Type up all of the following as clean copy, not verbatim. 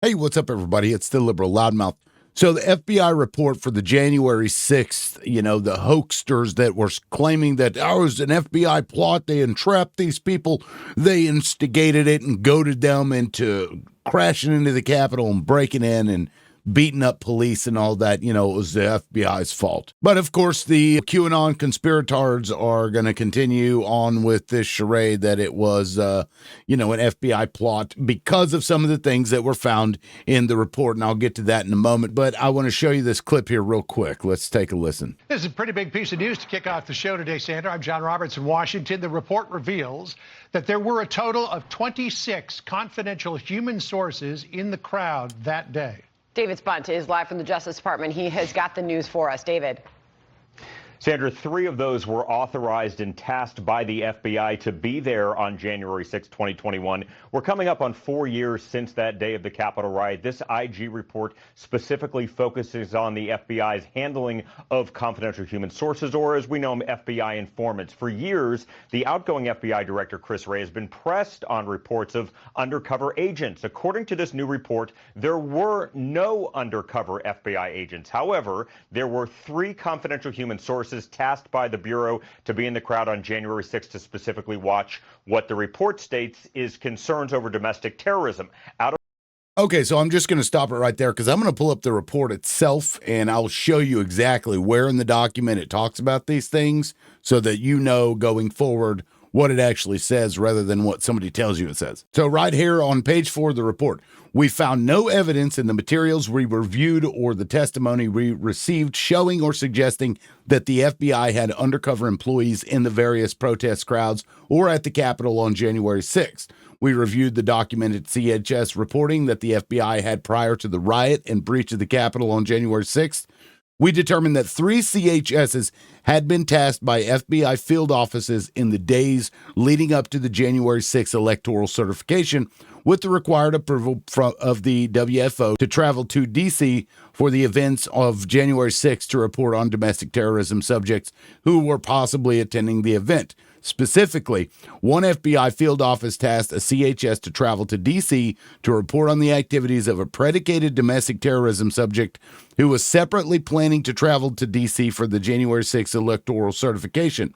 Hey, what's up, everybody? It's the liberal loudmouth. So the FBI report for the January 6th, the hoaxsters that were claiming that it was an FBI plot, they entrapped these people, they instigated it and goaded them into crashing into the Capitol and breaking in and beating up police and all that, it was the FBI's fault. But of course, the QAnon conspirators are going to continue on with this charade that it was, an FBI plot because of some of the things that were found in the report. And I'll get to that in a moment. But I want to show you this clip here real quick. Let's take a listen. This is a pretty big piece of news to kick off the show today, Sandra. I'm John Roberts in Washington. The report reveals that there were a total of 26 confidential human sources in the crowd that day. David Spunt is live from the Justice Department. He has got the news for us. David. Sandra, 3 of those were authorized and tasked by the FBI to be there on January 6, 2021. We're coming up on 4 years since that day of the Capitol riot. This IG report specifically focuses on the FBI's handling of confidential human sources, or as we know them, FBI informants. For years, the outgoing FBI director, Chris Wray, has been pressed on reports of undercover agents. According to this new report, there were no undercover FBI agents. However, there were 3 confidential human sources tasked by the Bureau to be in the crowd on January 6th to specifically watch what the report states is concerns over domestic terrorism. Okay, so I'm just going to stop it right there because I'm going to pull up the report itself and I'll show you exactly where in the document it talks about these things so that you know going forward what it actually says rather than what somebody tells you it says. So right here on page 4 of the report, we found no evidence in the materials we reviewed or the testimony we received showing or suggesting that the FBI had undercover employees in the various protest crowds or at the Capitol on January 6th. We reviewed the documented CHS reporting that the FBI had prior to the riot and breach of the Capitol on January 6th. We determined that 3 CHSs had been tasked by FBI field offices in the days leading up to the January 6th electoral certification with the required approval of the WFO to travel to D.C. for the events of January 6th to report on domestic terrorism subjects who were possibly attending the event. Specifically, one FBI field office tasked a CHS to travel to D.C. to report on the activities of a predicated domestic terrorism subject who was separately planning to travel to D.C. for the January 6th electoral certification.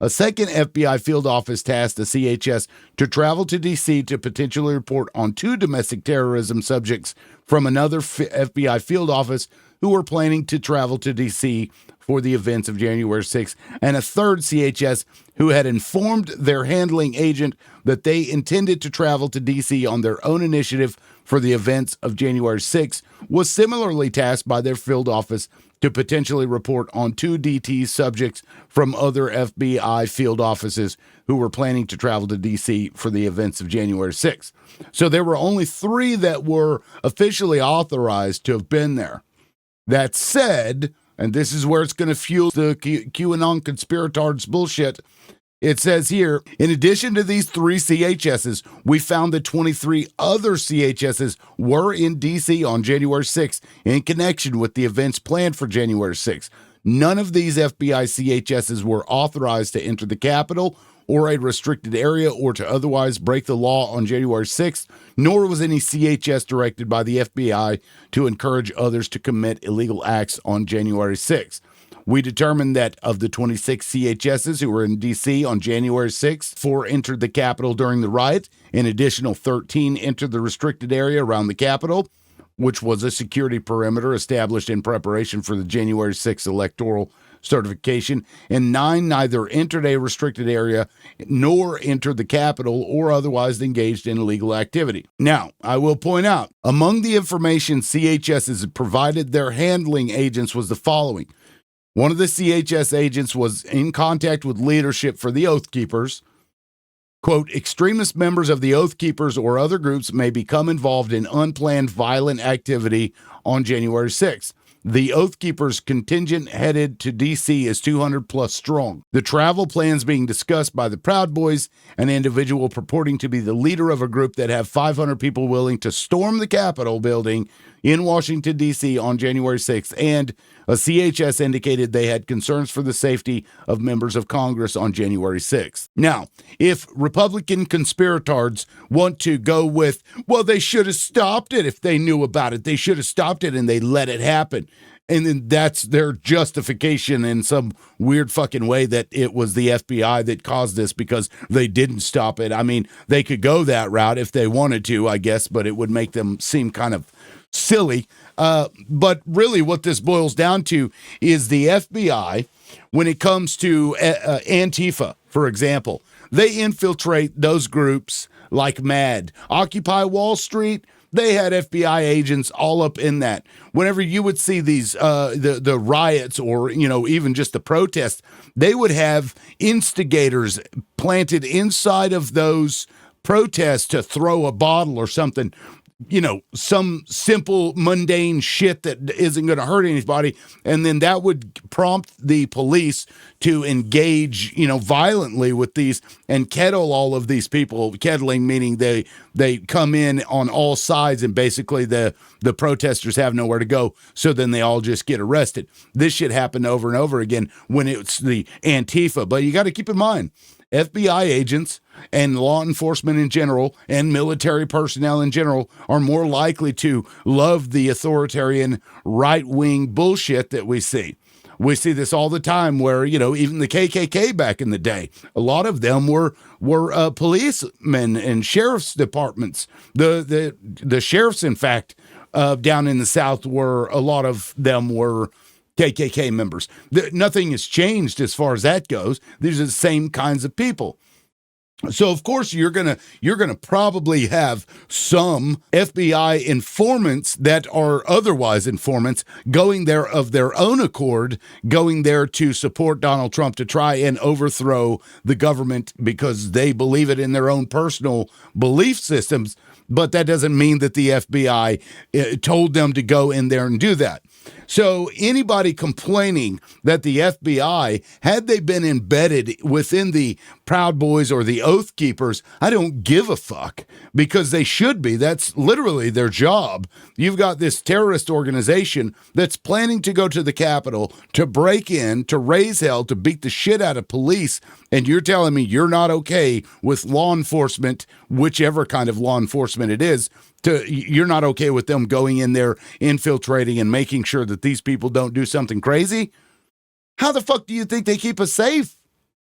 A second FBI field office tasked the CHS to travel to D.C. to potentially report on 2 domestic terrorism subjects from another FBI field office who were planning to travel to D.C. for the events of January 6th, and a third CHS who had informed their handling agent that they intended to travel to D.C. on their own initiative for the events of January 6th, was similarly tasked by their field office to potentially report on 2 DT subjects from other FBI field offices who were planning to travel to D.C. for the events of January 6th. So there were only 3 that were officially authorized to have been there. That said, and this is where it's going to fuel the QAnon conspirators bullshit, it says here, in addition to these 3 CHSs, we found that 23 other CHSs were in D.C. on January 6th in connection with the events planned for January 6th. None of these FBI CHSs were authorized to enter the Capitol or a restricted area or to otherwise break the law on January 6th, nor was any CHS directed by the FBI to encourage others to commit illegal acts on January 6th. We determined that of the 26 CHSs who were in D.C. on January 6th, 4 entered the Capitol during the riot. An additional 13 entered the restricted area around the Capitol, which was a security perimeter established in preparation for the January 6th electoral certification, and 9 neither entered a restricted area nor entered the Capitol or otherwise engaged in illegal activity. Now, I will point out, among the information CHSs provided their handling agents was the following. One of the CHS agents was in contact with leadership for the Oath Keepers. Quote, extremist members of the Oath Keepers or other groups may become involved in unplanned violent activity on January 6th. The Oath Keepers contingent headed to D.C. is 200 plus strong. The travel plans being discussed by the Proud Boys, an individual purporting to be the leader of a group that have 500 people willing to storm the Capitol building, in Washington, D.C. on January 6th, and a CHS indicated they had concerns for the safety of members of Congress on January 6th. Now, if Republican conspirators want to go with, well, they should have stopped it if they knew about it. They should have stopped it and they let it happen. And then that's their justification in some weird fucking way that it was the FBI that caused this because they didn't stop it. I mean, they could go that route if they wanted to, I guess, but it would make them seem kind of silly. But really what this boils down to is the FBI, when it comes to Antifa, for example, they infiltrate those groups like mad. Occupy Wall Street, they had FBI agents all up in that. Whenever you would see these the riots or, you know, even just the protests, they would have instigators planted inside of those protests to throw a bottle or something, you know, some simple mundane shit that isn't going to hurt anybody. And then that would prompt the police to engage, you know, violently with these and kettle all of these people. Kettling meaning they come in on all sides and basically the protesters have nowhere to go. So then they all just get arrested. This shit happened over and over again when it's the Antifa. But you got to keep in mind, FBI agents and law enforcement in general and military personnel in general are more likely to love the authoritarian right-wing bullshit that we see. We see this all the time where, you know, even the KKK back in the day, a lot of them were policemen and sheriff's departments. The sheriffs, in fact, down in the South a lot of them were KKK members. Nothing has changed as far as that goes. These are the same kinds of people. So of course you're gonna probably have some FBI informants that are otherwise informants going there of their own accord, going there to support Donald Trump to try and overthrow the government because they believe it in their own personal belief systems. But that doesn't mean that the FBI told them to go in there and do that. So anybody complaining that the FBI, had they been embedded within the Proud Boys or the Oath Keepers, I don't give a fuck, because they should be. That's literally their job. You've got this terrorist organization that's planning to go to the Capitol, to break in, to raise hell, to beat the shit out of police, and you're telling me you're not okay with law enforcement, whichever kind of law enforcement it is, you're not okay with them going in there, infiltrating and making sure that these people don't do something crazy? How the fuck do you think they keep us safe?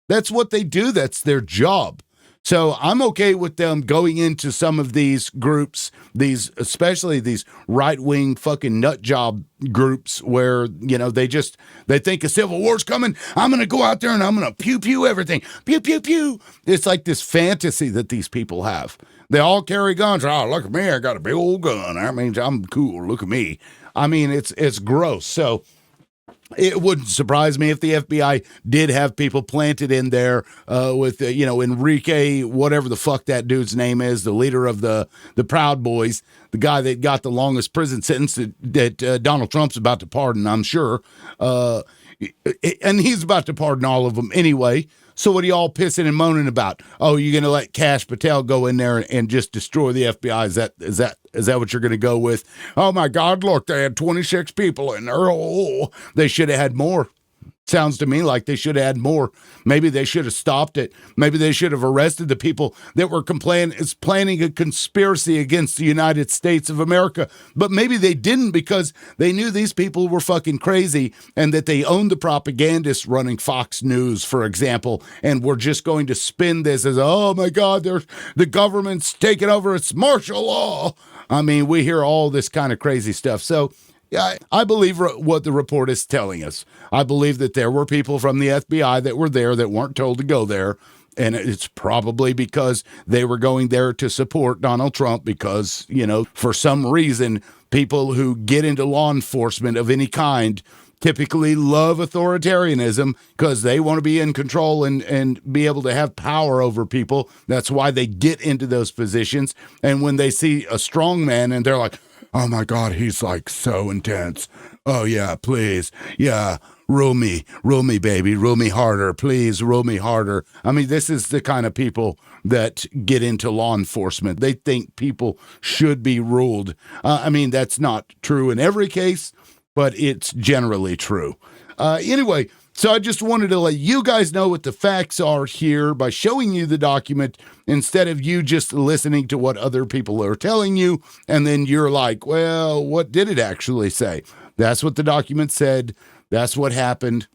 That's what they do. That's their job. So I'm okay with them going into some of these groups, especially these right-wing fucking nut job groups where, you know, they think a civil war's coming. I'm going to go out there and I'm going to pew pew everything. Pew pew pew. It's like this fantasy that these people have. They all carry guns. Oh, look at me. I got a big old gun. That means I'm cool. Look at me. I mean, it's gross. So it wouldn't surprise me if the FBI did have people planted in there with, you know, Enrique, whatever the fuck that dude's name is, the leader of the Proud Boys, the guy that got the longest prison sentence that Donald Trump's about to pardon, I'm sure. And he's about to pardon all of them anyway. So what are y'all pissing and moaning about? Oh, you're going to let Kash Patel go in there and just destroy the FBI? Is that what you're going to go with? Oh my God, look, they had 26 people in there. Oh, they should have had more. Sounds to me like they should have had more. Maybe they should have stopped it. Maybe they should have arrested the people that were planning a conspiracy against the United States of America. But maybe they didn't, because they knew these people were fucking crazy and that they owned the propagandists running Fox News, for example, and were just going to spin this as, oh my God, the government's taking over, it's martial law. I mean, we hear all this kind of crazy stuff. So yeah, I believe what the report is telling us. I believe that there were people from the FBI that were there that weren't told to go there. And it's probably because they were going there to support Donald Trump because, you know, for some reason, people who get into law enforcement of any kind typically love authoritarianism because they want to be in control and be able to have power over people. That's why they get into those positions. And when they see a strong man and they're like, oh my God, he's like so intense. Oh yeah, please. Yeah. rule me, baby, rule me harder, please, rule me harder. I mean, this is the kind of people that get into law enforcement. They think people should be ruled. I mean, that's not true in every case, but it's generally true. Anyway, so I just wanted to let you guys know what the facts are here by showing you the document instead of you just listening to what other people are telling you. And then you're like, well, what did it actually say? That's what the document said. That's what happened.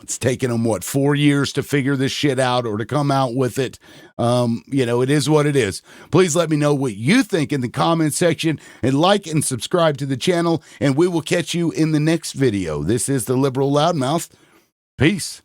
It's taken them, 4 years to figure this shit out or to come out with it. It is what it is. Please let me know what you think in the comment section and like and subscribe to the channel, and we will catch you in the next video. This is the Liberal Loudmouth. Peace.